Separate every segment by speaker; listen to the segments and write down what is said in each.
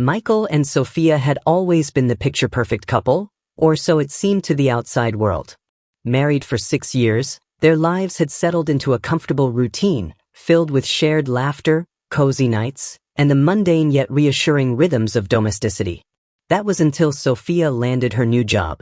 Speaker 1: Michael and Sophia had always been the picture-perfect couple, or so it seemed to the outside world. Married for 6 years, their lives had settled into a comfortable routine, filled with shared laughter, cozy nights, and the mundane yet reassuring rhythms of domesticity. That was until Sophia landed her new job.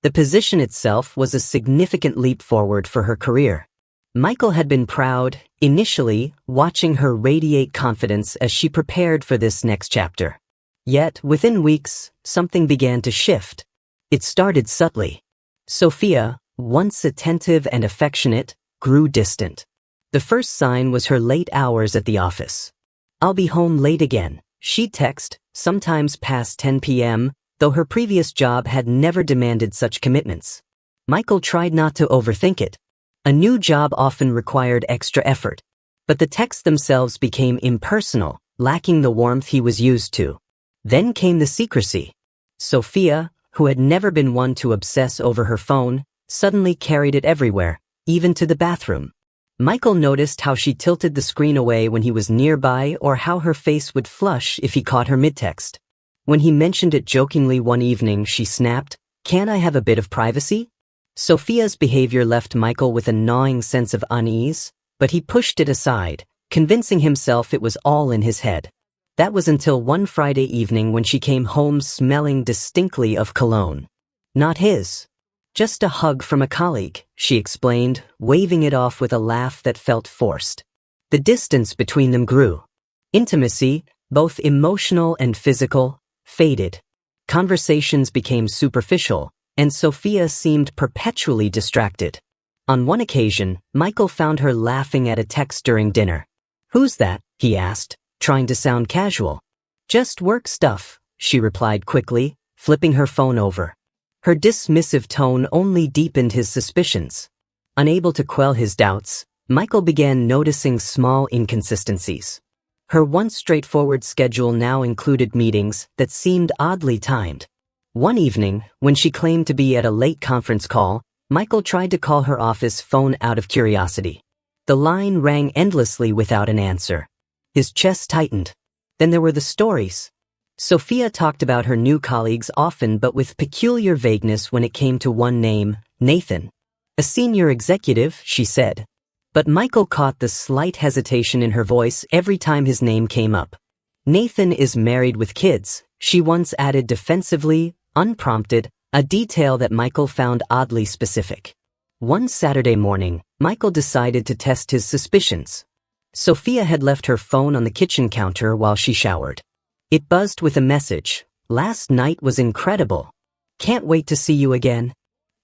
Speaker 1: The position itself was a significant leap forward for her career. Michael had been proud, initially, watching her radiate confidence as she prepared for this next chapter. Yet, within weeks, something began to shift. It started subtly. Sophia, once attentive and affectionate, grew distant. The first sign was her late hours at the office. "I'll be home late again," she'd text, sometimes past 10 p.m., though her previous job had never demanded such commitments. Michael tried not to overthink it. A new job often required extra effort, but the texts themselves became impersonal, lacking the warmth he was used to. Then came the secrecy. Sophia, who had never been one to obsess over her phone, suddenly carried it everywhere, even to the bathroom. Michael noticed how she tilted the screen away when he was nearby or how her face would flush if he caught her mid-text. When he mentioned it jokingly one evening, she snapped, "Can't I have a bit of privacy?" Sophia's behavior left Michael with a gnawing sense of unease, but he pushed it aside, convincing himself it was all in his head. That was until one Friday evening when she came home smelling distinctly of cologne. Not his. "Just a hug from a colleague," she explained, waving it off with a laugh that felt forced. The distance between them grew. Intimacy, both emotional and physical, faded. Conversations became superficial, and Sophia seemed perpetually distracted. On one occasion, Michael found her laughing at a text during dinner. "Who's that?" he asked, trying to sound casual. "Just work stuff," she replied quickly, flipping her phone over. Her dismissive tone only deepened his suspicions. Unable to quell his doubts, Michael began noticing small inconsistencies. Her once straightforward schedule now included meetings that seemed oddly timed. One evening, when she claimed to be at a late conference call, Michael tried to call her office phone out of curiosity. The line rang endlessly without an answer. His chest tightened. Then there were the stories. Sophia talked about her new colleagues often but with peculiar vagueness when it came to one name, Nathan. "A senior executive," she said. But Michael caught the slight hesitation in her voice every time his name came up. "Nathan is married with kids," she once added defensively, unprompted, a detail that Michael found oddly specific. One Saturday morning, Michael decided to test his suspicions. Sophia had left her phone on the kitchen counter while she showered. It buzzed with a message. "Last night was incredible. Can't wait to see you again."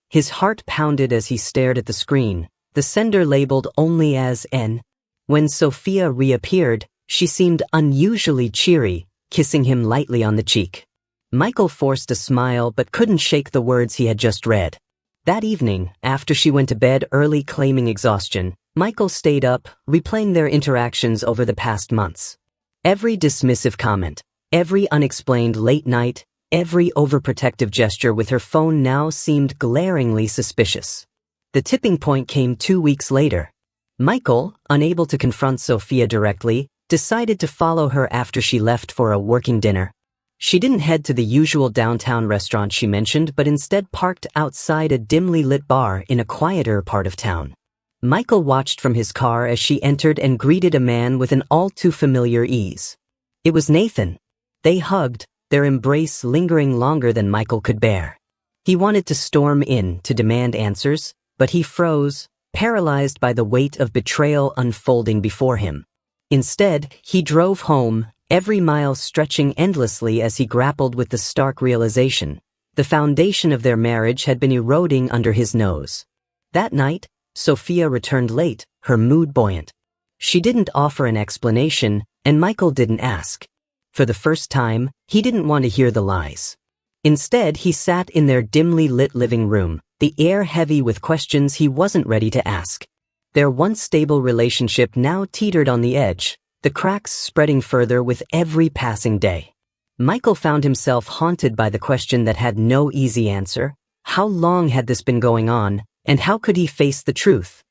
Speaker 1: His heart pounded as he stared at the screen, the sender labeled only as N. When Sophia reappeared, she seemed unusually cheery, kissing him lightly on the cheek. Michael forced a smile but couldn't shake the words he had just read. That evening, after she went to bed early claiming exhaustion, Michael stayed up, replaying their interactions over the past months. Every dismissive comment, every unexplained late night, every overprotective gesture with her phone now seemed glaringly suspicious. The tipping point came 2 weeks later. Michael, unable to confront Sophia directly, decided to follow her after she left for a working dinner. She didn't head to the usual downtown restaurant she mentioned, but instead parked outside a dimly lit bar in a quieter part of town. Michael watched from his car as she entered and greeted a man with an all-too-familiar ease. It was Nathan. They hugged, their embrace lingering longer than Michael could bear. He wanted to storm in to demand answers, but he froze, paralyzed by the weight of betrayal unfolding before him. Instead, he drove home, every mile stretching endlessly as he grappled with the stark realization. The foundation of their marriage had been eroding under his nose. That night, Sophia returned late, her mood buoyant. She didn't offer an explanation, and Michael didn't ask. For the first time, he didn't want to hear the lies. Instead, he sat in their dimly lit living room, the air heavy with questions he wasn't ready to ask. Their once stable relationship now teetered on the edge, the cracks spreading further with every passing day. Michael found himself haunted by the question that had no easy answer. How long had this been going on, and how could he face the truth?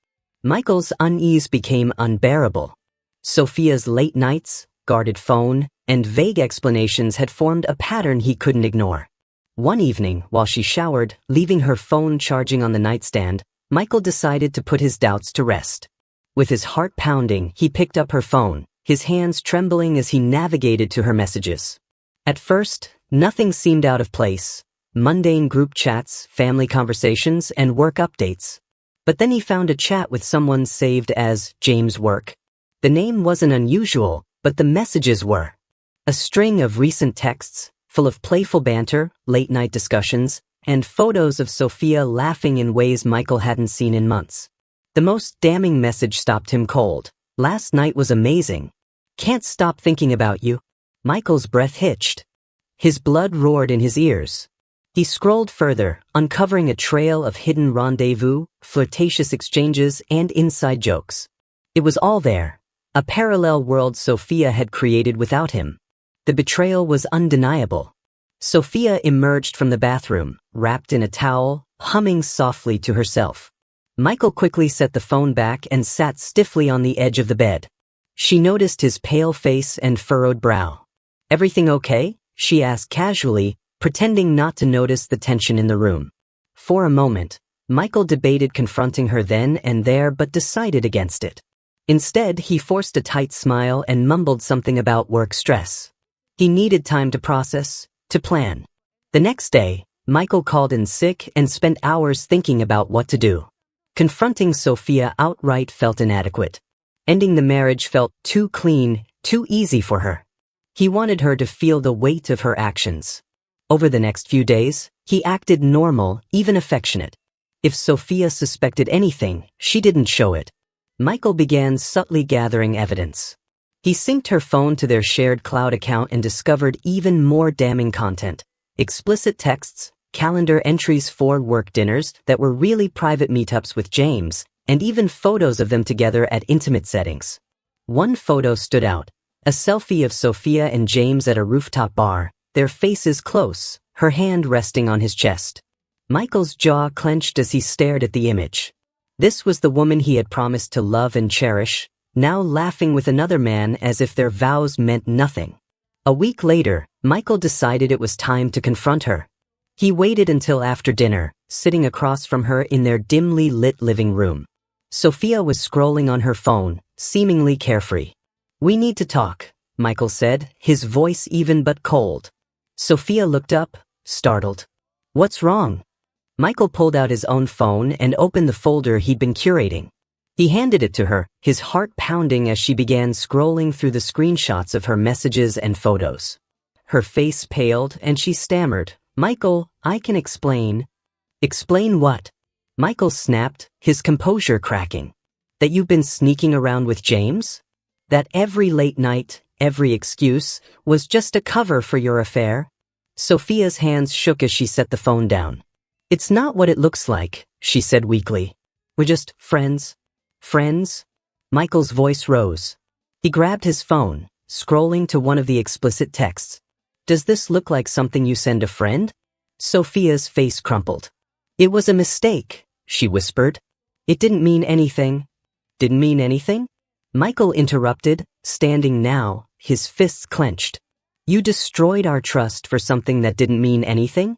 Speaker 1: Michael's unease became unbearable. Sophia's late nights, guarded phone, and vague explanations had formed a pattern he couldn't ignore. One evening, while she showered, leaving her phone charging on the nightstand, Michael decided to put his doubts to rest. With his heart pounding, he picked up her phone, his hands trembling as he navigated to her messages. At first, nothing seemed out of place. Mundane group chats, family conversations, and work updates. But then he found a chat with someone saved as James Work. The name wasn't unusual, but the messages were. A string of recent texts, full of playful banter, late-night discussions, and photos of Sophia laughing in ways Michael hadn't seen in months. The most damning message stopped him cold. "Last night was amazing. Can't stop thinking about you." Michael's breath hitched. His blood roared in his ears. He scrolled further, uncovering a trail of hidden rendezvous, flirtatious exchanges, and inside jokes. It was all there, a parallel world Sophia had created without him. The betrayal was undeniable. Sophia emerged from the bathroom, wrapped in a towel, humming softly to herself. Michael quickly set the phone back and sat stiffly on the edge of the bed. She noticed his pale face and furrowed brow. "Everything okay?" she asked casually, pretending not to notice the tension in the room. For a moment, Michael debated confronting her then and there but decided against it. Instead, he forced a tight smile and mumbled something about work stress. He needed time to process, to plan. The next day, Michael called in sick and spent hours thinking about what to do. Confronting Sophia outright felt inadequate. Ending the marriage felt too clean, too easy for her. He wanted her to feel the weight of her actions. Over the next few days, he acted normal, even affectionate. If Sophia suspected anything, she didn't show it. Michael began subtly gathering evidence. He synced her phone to their shared cloud account and discovered even more damning content. Explicit texts, calendar entries for work dinners that were really private meetups with James, and even photos of them together at intimate settings. One photo stood out, a selfie of Sophia and James at a rooftop bar, their faces close, her hand resting on his chest. Michael's jaw clenched as he stared at the image. This was the woman he had promised to love and cherish, now laughing with another man as if their vows meant nothing. A week later, Michael decided it was time to confront her. He waited until after dinner, sitting across from her in their dimly lit living room. Sophia was scrolling on her phone, seemingly carefree. "We need to talk," Michael said, his voice even but cold. Sophia looked up, startled. "What's wrong?" Michael pulled out his own phone and opened the folder he'd been curating. He handed it to her, his heart pounding as she began scrolling through the screenshots of her messages and photos. Her face paled and she stammered, "Michael, I can explain." "Explain what?" Michael snapped, his composure cracking. "That you've been sneaking around with James? That every late night, every excuse, was just a cover for your affair?" Sophia's hands shook as she set the phone down. "It's not what it looks like," she said weakly. "We're just friends." "Friends?" Michael's voice rose. He grabbed his phone, scrolling to one of the explicit texts. "Does this look like something you send a friend?" Sophia's face crumpled. "It was a mistake," she whispered. "It didn't mean anything." "Didn't mean anything?" Michael interrupted, standing now, his fists clenched. "You destroyed our trust for something that didn't mean anything?"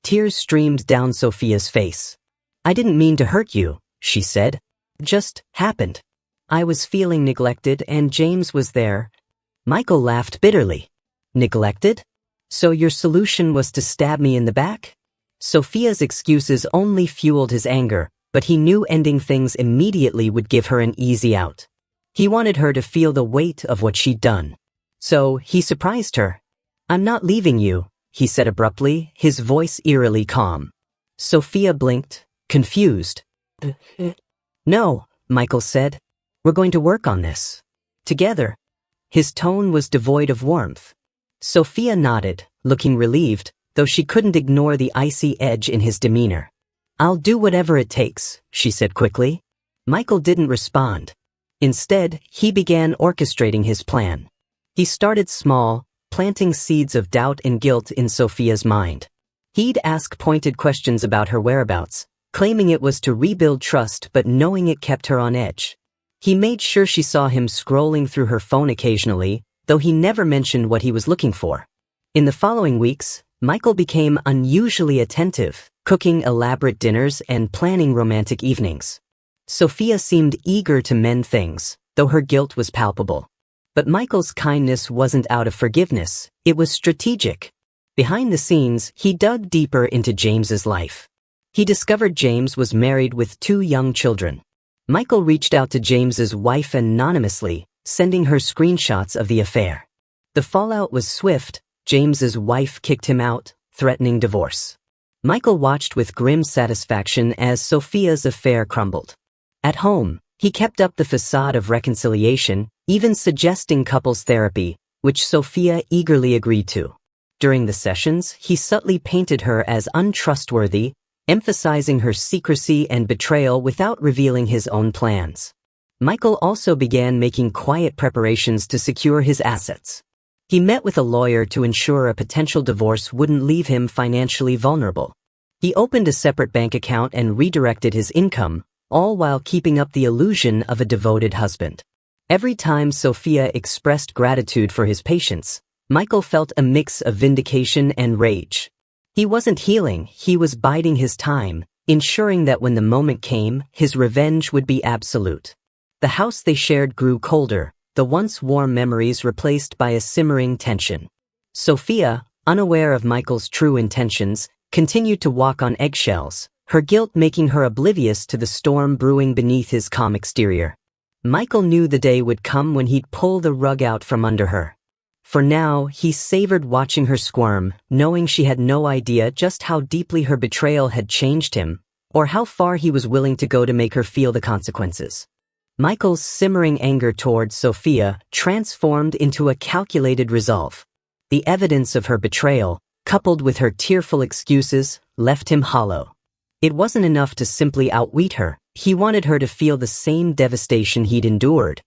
Speaker 1: Tears streamed down Sophia's face. "I didn't mean to hurt you," she said. "It just happened. I was feeling neglected and James was there." Michael laughed bitterly. "Neglected? So your solution was to stab me in the back?" Sophia's excuses only fueled his anger, but he knew ending things immediately would give her an easy out. He wanted her to feel the weight of what she'd done. So he surprised her. "I'm not leaving you," he said abruptly, his voice eerily calm. Sophia blinked, confused. "No," Michael said. "We're going to work on this. Together." His tone was devoid of warmth. Sophia nodded, looking relieved, though she couldn't ignore the icy edge in his demeanor. "I'll do whatever it takes," she said quickly. Michael didn't respond. Instead, he began orchestrating his plan. He started small, planting seeds of doubt and guilt in Sophia's mind. He'd ask pointed questions about her whereabouts, claiming it was to rebuild trust but knowing it kept her on edge. He made sure she saw him scrolling through her phone occasionally, though he never mentioned what he was looking for. In the following weeks, Michael became unusually attentive, cooking elaborate dinners and planning romantic evenings. Sophia seemed eager to mend things, though her guilt was palpable. But Michael's kindness wasn't out of forgiveness, it was strategic. Behind the scenes, he dug deeper into James's life. He discovered James was married with 2 young children. Michael reached out to James's wife anonymously, sending her screenshots of the affair. The fallout was swift. James's wife kicked him out, threatening divorce. Michael watched with grim satisfaction as Sophia's affair crumbled. At home, he kept up the facade of reconciliation, even suggesting couples therapy, which Sophia eagerly agreed to. During the sessions, he subtly painted her as untrustworthy, emphasizing her secrecy and betrayal without revealing his own plans. Michael also began making quiet preparations to secure his assets. He met with a lawyer to ensure a potential divorce wouldn't leave him financially vulnerable. He opened a separate bank account and redirected his income, all while keeping up the illusion of a devoted husband. Every time Sophia expressed gratitude for his patience, Michael felt a mix of vindication and rage. He wasn't healing, he was biding his time, ensuring that when the moment came, his revenge would be absolute. The house they shared grew colder, the once warm memories replaced by a simmering tension. Sophia, unaware of Michael's true intentions, continued to walk on eggshells, her guilt making her oblivious to the storm brewing beneath his calm exterior. Michael knew the day would come when he'd pull the rug out from under her. For now, he savored watching her squirm, knowing she had no idea just how deeply her betrayal had changed him, or how far he was willing to go to make her feel the consequences. Michael's simmering anger towards Sophia transformed into a calculated resolve. The evidence of her betrayal, coupled with her tearful excuses, left him hollow. It wasn't enough to simply outwit her, he wanted her to feel the same devastation he'd endured.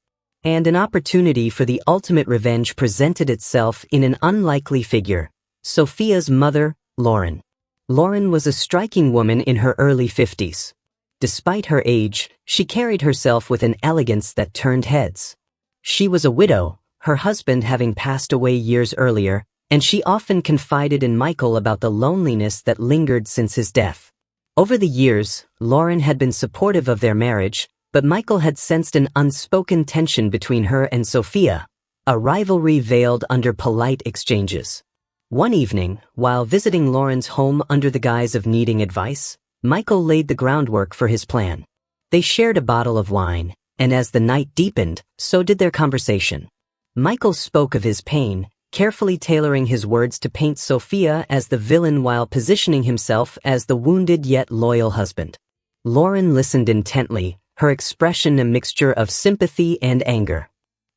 Speaker 1: And an opportunity for the ultimate revenge presented itself in an unlikely figure, Sophia's mother, Lauren. Lauren was a striking woman in her early 50s. Despite her age, she carried herself with an elegance that turned heads. She was a widow, her husband having passed away years earlier, and she often confided in Michael about the loneliness that lingered since his death. Over the years, Lauren had been supportive of their marriage, but Michael had sensed an unspoken tension between her and Sophia, a rivalry veiled under polite exchanges. One evening, while visiting Lauren's home under the guise of needing advice, Michael laid the groundwork for his plan. They shared a bottle of wine, and as the night deepened, so did their conversation. Michael spoke of his pain, carefully tailoring his words to paint Sophia as the villain while positioning himself as the wounded yet loyal husband. Lauren listened intently, her expression a mixture of sympathy and anger.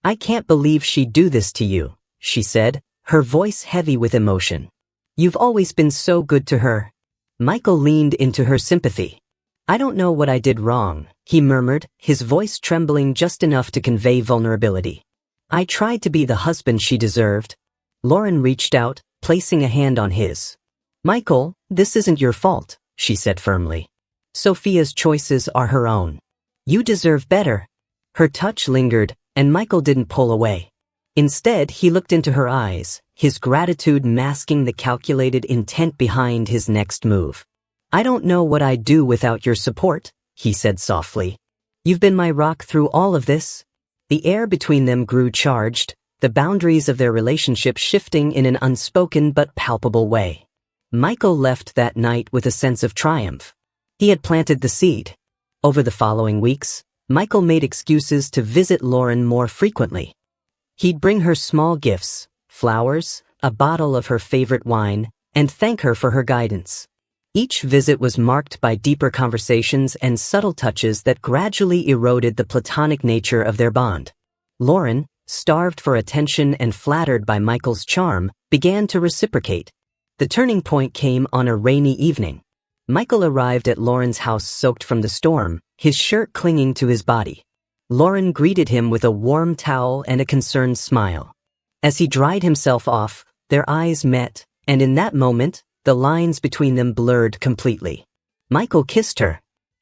Speaker 1: "I can't believe she'd do this to you," she said, her voice heavy with emotion. "You've always been so good to her." Michael leaned into her sympathy. "I don't know what I did wrong," he murmured, his voice trembling just enough to convey vulnerability. "I tried to be the husband she deserved." Lauren reached out, placing a hand on his. "Michael, this isn't your fault," she said firmly. "Sophia's choices are her own. You deserve better." Her touch lingered, and Michael didn't pull away. Instead, he looked into her eyes, his gratitude masking the calculated intent behind his next move. "I don't know what I'd do without your support," he said softly. "You've been my rock through all of this." The air between them grew charged, the boundaries of their relationship shifting in an unspoken but palpable way. Michael left that night with a sense of triumph. He had planted the seed. Over the following weeks, Michael made excuses to visit Lauren more frequently. He'd bring her small gifts, flowers, a bottle of her favorite wine, and thank her for her guidance. Each visit was marked by deeper conversations and subtle touches that gradually eroded the platonic nature of their bond. Lauren, starved for attention and flattered by Michael's charm, began to reciprocate. The turning point came on a rainy evening. Michael arrived at Lauren's house soaked from the storm, his shirt clinging to his body. Lauren greeted him with a warm towel and a concerned smile. As he dried himself off, their eyes met, and in that moment, the lines between them blurred completely. Michael kissed her.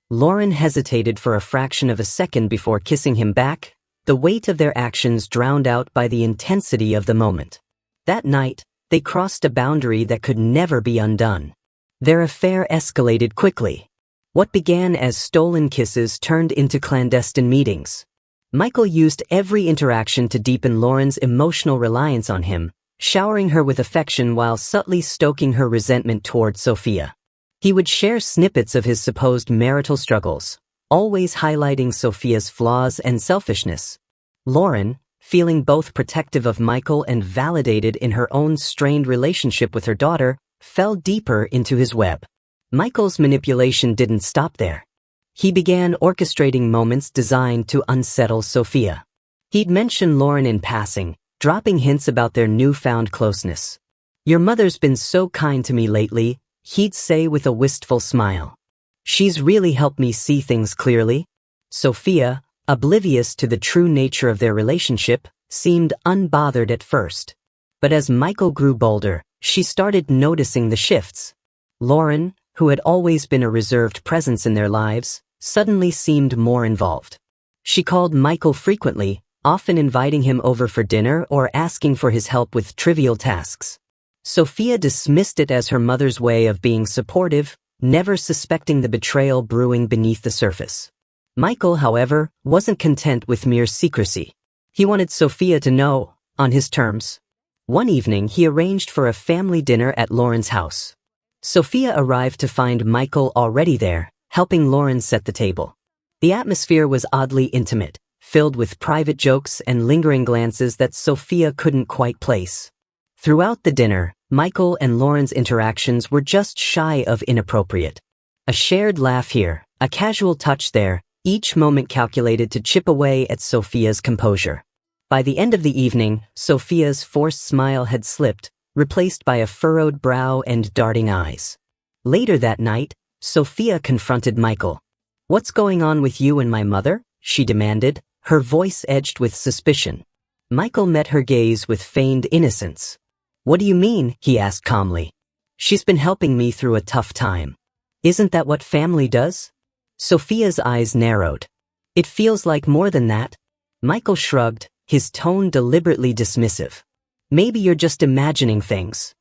Speaker 1: Lauren hesitated for a fraction of a second before kissing him back, the weight of their actions drowned out by the intensity of the moment. That night, they crossed a boundary that could never be undone. Their affair escalated quickly. What began as stolen kisses turned into clandestine meetings. Michael used every interaction to deepen Lauren's emotional reliance on him, showering her with affection while subtly stoking her resentment toward Sophia. He would share snippets of his supposed marital struggles, always highlighting Sophia's flaws and selfishness. Lauren, feeling both protective of Michael and validated in her own strained relationship with her daughter, fell deeper into his web. Michael's manipulation didn't stop there. He began orchestrating moments designed to unsettle Sophia. He'd mention Lauren in passing, dropping hints about their newfound closeness. "Your mother's been so kind to me lately," he'd say with a wistful smile. "She's really helped me see things clearly." Sophia, oblivious to the true nature of their relationship, seemed unbothered at first. But as Michael grew bolder, she started noticing the shifts. Lauren, who had always been a reserved presence in their lives, suddenly seemed more involved. She called Michael frequently, often inviting him over for dinner or asking for his help with trivial tasks. Sophia dismissed it as her mother's way of being supportive, never suspecting the betrayal brewing beneath the surface. Michael, however, wasn't content with mere secrecy. He wanted Sophia to know, on his terms. One evening, he arranged for a family dinner at Lauren's house. Sophia arrived to find Michael already there, helping Lauren set the table. The atmosphere was oddly intimate, filled with private jokes and lingering glances that Sophia couldn't quite place. Throughout the dinner, Michael and Lauren's interactions were just shy of inappropriate. A shared laugh here, a casual touch there, each moment calculated to chip away at Sophia's composure. By the end of the evening, Sophia's forced smile had slipped, replaced by a furrowed brow and darting eyes. Later that night, Sophia confronted Michael. "What's going on with you and my mother?" she demanded, her voice edged with suspicion. Michael met her gaze with feigned innocence. "What do you mean?" he asked calmly. "She's been helping me through a tough time. Isn't that what family does?" Sophia's eyes narrowed. "It feels like more than that." Michael shrugged, his tone deliberately dismissive. "Maybe you're just imagining things."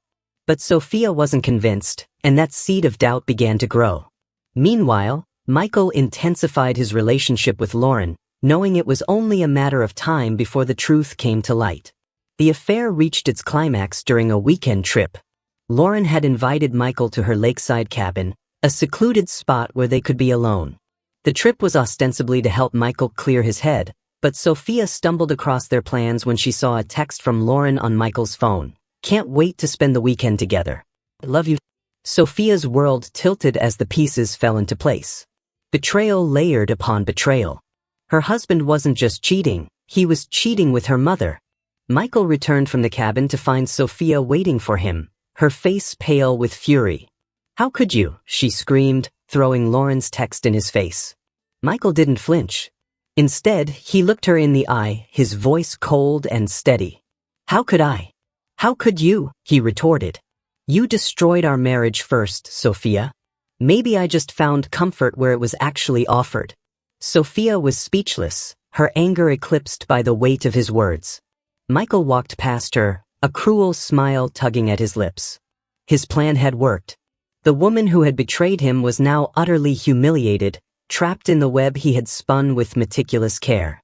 Speaker 1: But Sophia wasn't convinced, and that seed of doubt began to grow. Meanwhile, Michael intensified his relationship with Lauren, knowing it was only a matter of time before the truth came to light. The affair reached its climax during a weekend trip. Lauren had invited Michael to her lakeside cabin, a secluded spot where they could be alone. The trip was ostensibly to help Michael clear his head, but Sophia stumbled across their plans when she saw a text from Lauren on Michael's phone. "Can't wait to spend the weekend together. Love you." Sophia's world tilted as the pieces fell into place. Betrayal layered upon betrayal. Her husband wasn't just cheating, he was cheating with her mother. Michael returned from the cabin to find Sophia waiting for him, her face pale with fury. "How could you?" she screamed, throwing Lauren's text in his face. Michael didn't flinch. Instead, he looked her in the eye, his voice cold and steady. "How could I? How could you?" he retorted. "You destroyed our marriage first, Sophia. Maybe I just found comfort where it was actually offered." Sophia was speechless, her anger eclipsed by the weight of his words. Michael walked past her, a cruel smile tugging at his lips. His plan had worked. The woman who had betrayed him was now utterly humiliated, trapped in the web he had spun with meticulous care.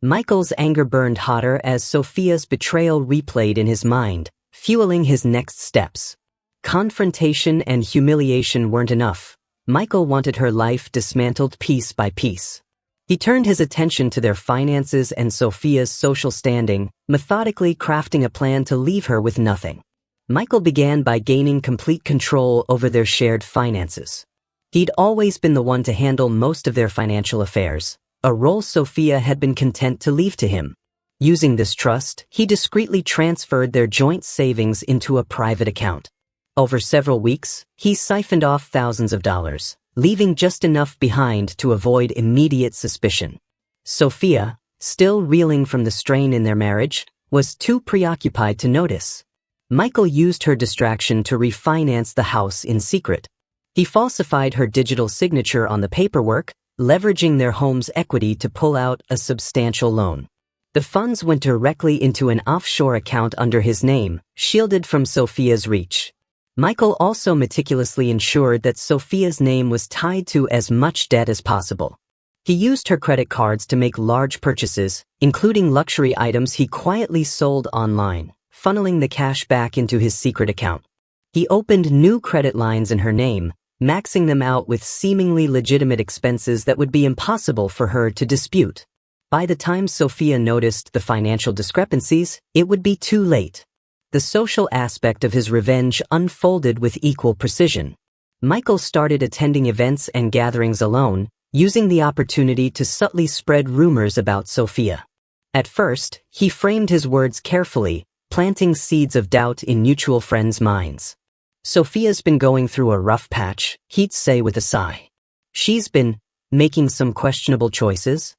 Speaker 1: Michael's anger burned hotter as Sophia's betrayal replayed in his mind, fueling his next steps. Confrontation and humiliation weren't enough. Michael wanted her life dismantled piece by piece. He turned his attention to their finances and Sophia's social standing, methodically crafting a plan to leave her with nothing. Michael began by gaining complete control over their shared finances. He'd always been the one to handle most of their financial affairs, a role Sophia had been content to leave to him. Using this trust, he discreetly transferred their joint savings into a private account. Over several weeks, he siphoned off thousands of dollars, leaving just enough behind to avoid immediate suspicion. Sophia, still reeling from the strain in their marriage, was too preoccupied to notice. Michael used her distraction to refinance the house in secret. He falsified her digital signature on the paperwork, leveraging their home's equity to pull out a substantial loan. The funds went directly into an offshore account under his name, shielded from Sophia's reach. Michael also meticulously ensured that Sophia's name was tied to as much debt as possible. He used her credit cards to make large purchases, including luxury items he quietly sold online, funneling the cash back into his secret account. He opened new credit lines in her name, maxing them out with seemingly legitimate expenses that would be impossible for her to dispute. By the time Sophia noticed the financial discrepancies, it would be too late. The social aspect of his revenge unfolded with equal precision. Michael started attending events and gatherings alone, using the opportunity to subtly spread rumors about Sophia. At first, he framed his words carefully, planting seeds of doubt in mutual friends' minds. "Sophia's been going through a rough patch," he'd say with a sigh. "She's been making some questionable choices."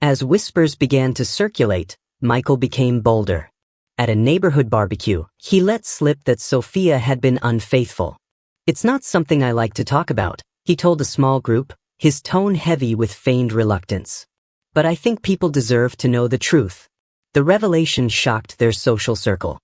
Speaker 1: As whispers began to circulate, Michael became bolder. At a neighborhood barbecue, he let slip that Sophia had been unfaithful. "It's not something I like to talk about," he told a small group, his tone heavy with feigned reluctance. "But I think people deserve to know the truth." The revelation shocked their social circle.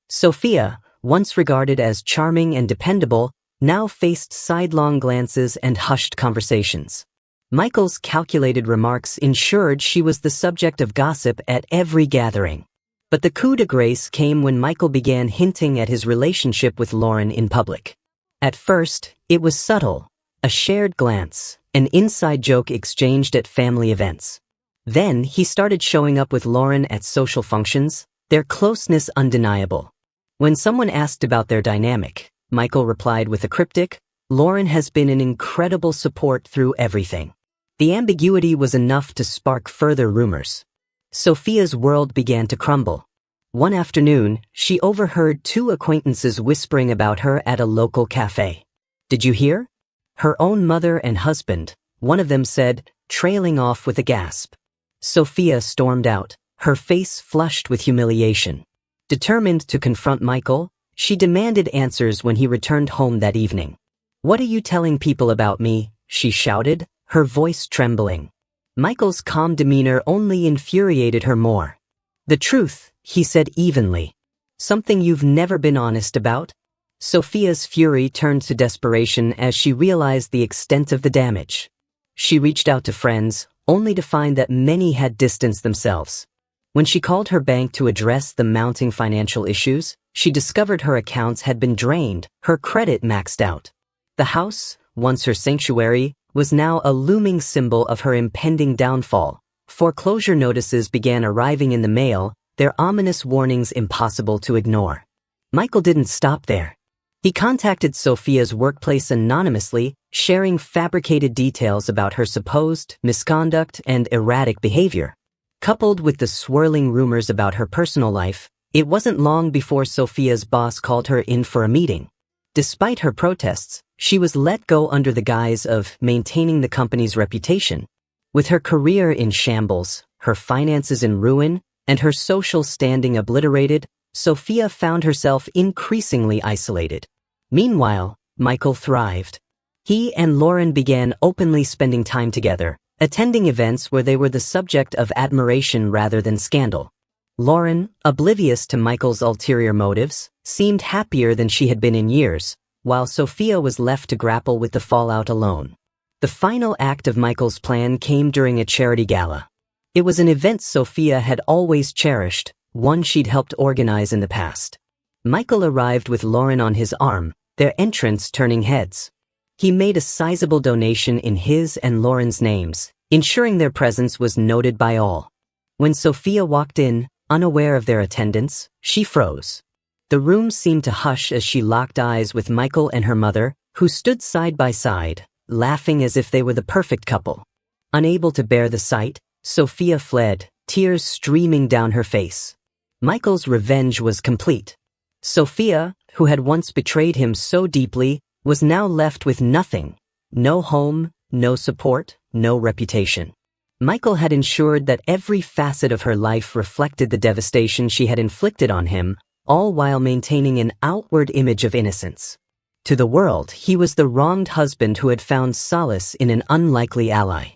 Speaker 1: Sophia, once regarded as charming and dependable, now faced sidelong glances and hushed conversations. Michael's calculated remarks ensured she was the subject of gossip at every gathering. But the coup de grace came when Michael began hinting at his relationship with Lauren in public. At first, it was subtle, a shared glance, an inside joke exchanged at family events. Then he started showing up with Lauren at social functions, their closeness undeniable. When someone asked about their dynamic, Michael replied with a cryptic, "Lauren has been an incredible support through everything." The ambiguity was enough to spark further rumors. Sophia's world began to crumble. One afternoon, she overheard two acquaintances whispering about her at a local cafe. "Did you hear?" Her own mother and husband, one of them said, trailing off with a gasp. Sophia stormed out, her face flushed with humiliation. Determined to confront Michael, she demanded answers when he returned home that evening. "What are you telling people about me?" she shouted, her voice trembling. Michael's calm demeanor only infuriated her more. "The truth," he said evenly. "Something you've never been honest about?" Sophia's fury turned to desperation as she realized the extent of the damage. She reached out to friends, only to find that many had distanced themselves. When she called her bank to address the mounting financial issues, she discovered her accounts had been drained, her credit maxed out. The house, once her sanctuary, was now a looming symbol of her impending downfall. Foreclosure notices began arriving in the mail, their ominous warnings impossible to ignore. Michael didn't stop there. He contacted Sophia's workplace anonymously, sharing fabricated details about her supposed misconduct and erratic behavior. Coupled with the swirling rumors about her personal life, it wasn't long before Sophia's boss called her in for a meeting. Despite her protests, she was let go under the guise of maintaining the company's reputation. With her career in shambles, her finances in ruin, and her social standing obliterated, Sophia found herself increasingly isolated. Meanwhile, Michael thrived. He and Lauren began openly spending time together, attending events where they were the subject of admiration rather than scandal. Lauren, oblivious to Michael's ulterior motives, seemed happier than she had been in years, while Sophia was left to grapple with the fallout alone. The final act of Michael's plan came during a charity gala. It was an event Sophia had always cherished, one she'd helped organize in the past. Michael arrived with Lauren on his arm, their entrance turning heads. He made a sizable donation in his and Lauren's names, ensuring their presence was noted by all. When Sophia walked in, unaware of their attendance, she froze. The room seemed to hush as she locked eyes with Michael and her mother, who stood side by side, laughing as if they were the perfect couple. Unable to bear the sight, Sophia fled, tears streaming down her face. Michael's revenge was complete. Sophia, who had once betrayed him so deeply, was now left with nothing. No home, no support, no reputation. Michael had ensured that every facet of her life reflected the devastation she had inflicted on him, all while maintaining an outward image of innocence. To the world, he was the wronged husband who had found solace in an unlikely ally.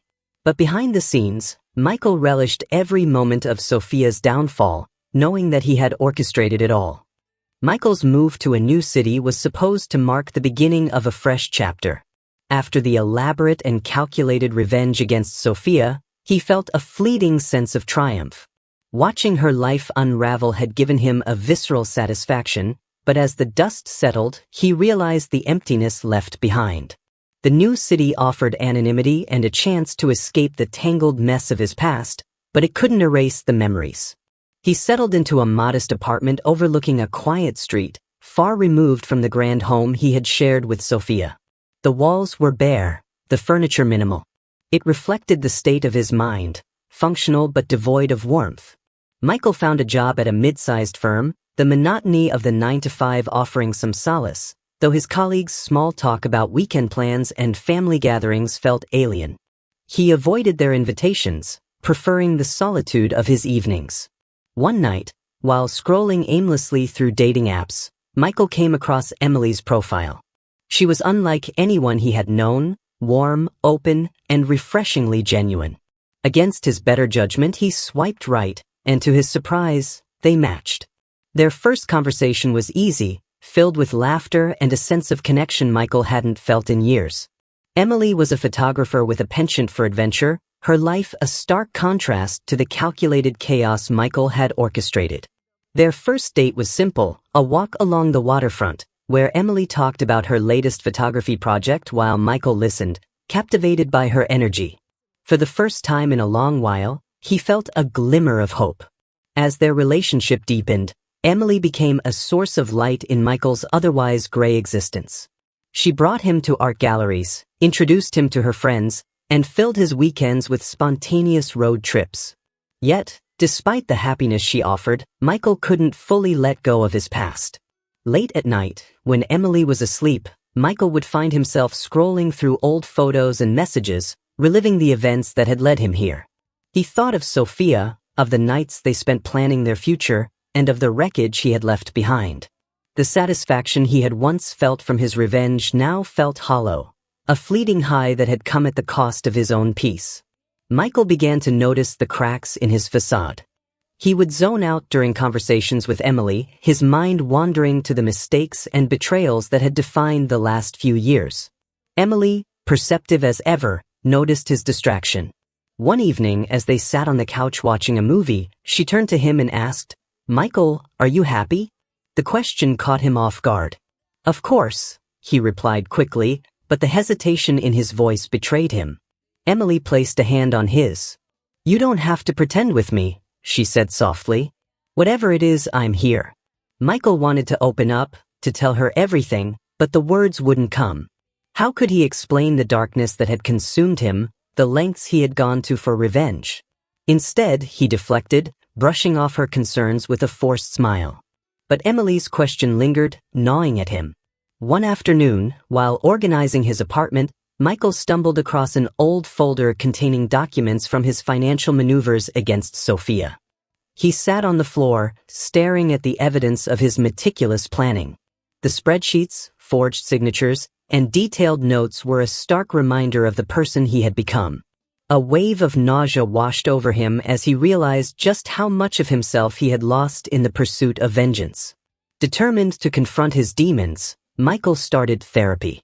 Speaker 1: But behind the scenes, Michael relished every moment of Sophia's downfall, knowing that he had orchestrated it all. Michael's move to a new city was supposed to mark the beginning of a fresh chapter. After the elaborate and calculated revenge against Sophia, he felt a fleeting sense of triumph. Watching her life unravel had given him a visceral satisfaction, but as the dust settled, he realized the emptiness left behind. The new city offered anonymity and a chance to escape the tangled mess of his past, but it couldn't erase the memories. He settled into a modest apartment overlooking a quiet street, far removed from the grand home he had shared with Sophia. The walls were bare, the furniture minimal. It reflected the state of his mind, functional but devoid of warmth. Michael found a job at a mid-sized firm, the monotony of the 9-to-5 offering some solace, though his colleagues' small talk about weekend plans and family gatherings felt alien. He avoided their invitations, preferring the solitude of his evenings. One night, while scrolling aimlessly through dating apps, Michael came across Emily's profile. She was unlike anyone he had known, warm, open, and refreshingly genuine. Against his better judgment, he swiped right, and to his surprise, they matched. Their first conversation was easy, filled with laughter and a sense of connection Michael hadn't felt in years. Emily was a photographer with a penchant for adventure, her life a stark contrast to the calculated chaos Michael had orchestrated. Their first date was simple, a walk along the waterfront, where Emily talked about her latest photography project while Michael listened, captivated by her energy. For the first time in a long while, he felt a glimmer of hope. As their relationship deepened, Emily became a source of light in Michael's otherwise gray existence. She brought him to art galleries, introduced him to her friends, and filled his weekends with spontaneous road trips. Yet, despite the happiness she offered, Michael couldn't fully let go of his past. Late at night, when Emily was asleep, Michael would find himself scrolling through old photos and messages, reliving the events that had led him here. He thought of Sophia, of the nights they spent planning their future, and of the wreckage he had left behind. The satisfaction he had once felt from his revenge now felt hollow, a fleeting high that had come at the cost of his own peace. Michael began to notice the cracks in his facade. He would zone out during conversations with Emily, his mind wandering to the mistakes and betrayals that had defined the last few years. Emily, perceptive as ever, noticed his distraction. One evening, as they sat on the couch watching a movie, she turned to him and asked, "Michael, are you happy?" The question caught him off guard. "Of course," he replied quickly, but the hesitation in his voice betrayed him. Emily placed a hand on his. "You don't have to pretend with me," she said softly. "Whatever it is, I'm here." Michael wanted to open up, to tell her everything, but the words wouldn't come. How could he explain the darkness that had consumed him, the lengths he had gone to for revenge? Instead, he deflected, brushing off her concerns with a forced smile. But Emily's question lingered, gnawing at him. One afternoon, while organizing his apartment, Michael stumbled across an old folder containing documents from his financial maneuvers against Sophia. He sat on the floor, staring at the evidence of his meticulous planning. The spreadsheets, forged signatures, and detailed notes were a stark reminder of the person he had become. A wave of nausea washed over him as he realized just how much of himself he had lost in the pursuit of vengeance. Determined to confront his demons, Michael started therapy.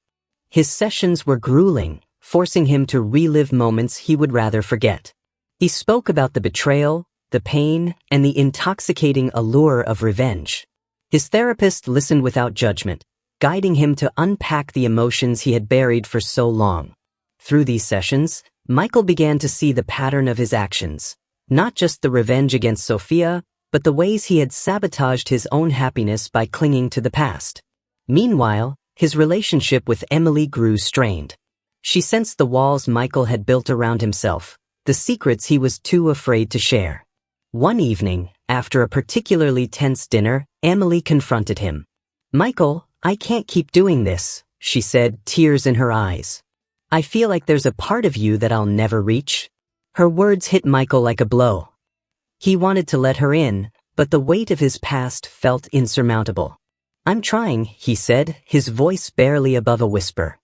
Speaker 1: His sessions were grueling, forcing him to relive moments he would rather forget. He spoke about the betrayal, the pain, and the intoxicating allure of revenge. His therapist listened without judgment, guiding him to unpack the emotions he had buried for so long. Through these sessions, Michael began to see the pattern of his actions, not just the revenge against Sophia, but the ways he had sabotaged his own happiness by clinging to the past. Meanwhile, his relationship with Emily grew strained. She sensed the walls Michael had built around himself, the secrets he was too afraid to share. One evening, after a particularly tense dinner, Emily confronted him. "Michael, I can't keep doing this," she said, tears in her eyes. "I feel like there's a part of you that I'll never reach." Her words hit Michael like a blow. He wanted to let her in, but the weight of his past felt insurmountable. "I'm trying," he said, his voice barely above a whisper.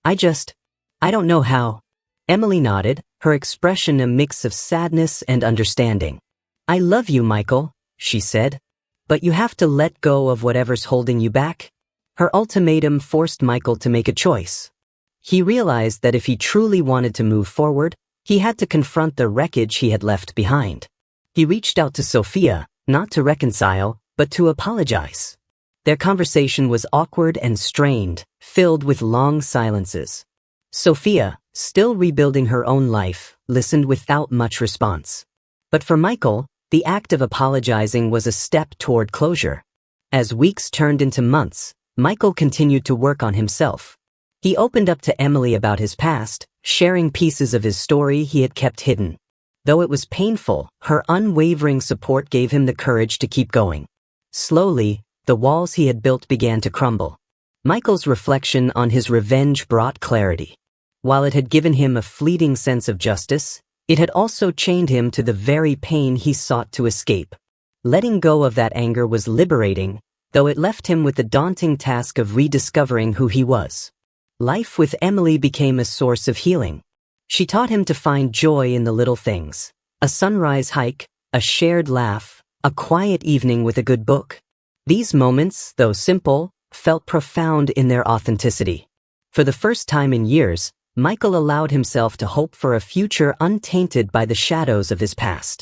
Speaker 1: I don't know how." Emily nodded, her expression a mix of sadness and understanding. "I love you, Michael," she said. "But you have to let go of whatever's holding you back." Her ultimatum forced Michael to make a choice. He realized that if he truly wanted to move forward, he had to confront the wreckage he had left behind. He reached out to Sophia, not to reconcile, but to apologize. Their conversation was awkward and strained, filled with long silences. Sophia, still rebuilding her own life, listened without much response. But for Michael, the act of apologizing was a step toward closure. As weeks turned into months, Michael continued to work on himself. He opened up to Emily about his past, sharing pieces of his story he had kept hidden. Though it was painful, her unwavering support gave him the courage to keep going. Slowly, the walls he had built began to crumble. Michael's reflection on his revenge brought clarity. While it had given him a fleeting sense of justice, it had also chained him to the very pain he sought to escape. Letting go of that anger was liberating, though it left him with the daunting task of rediscovering who he was. Life with Emily became a source of healing. She taught him to find joy in the little things: a sunrise hike, a shared laugh, a quiet evening with a good book. These moments, though simple, felt profound in their authenticity. For the first time in years, Michael allowed himself to hope for a future untainted by the shadows of his past.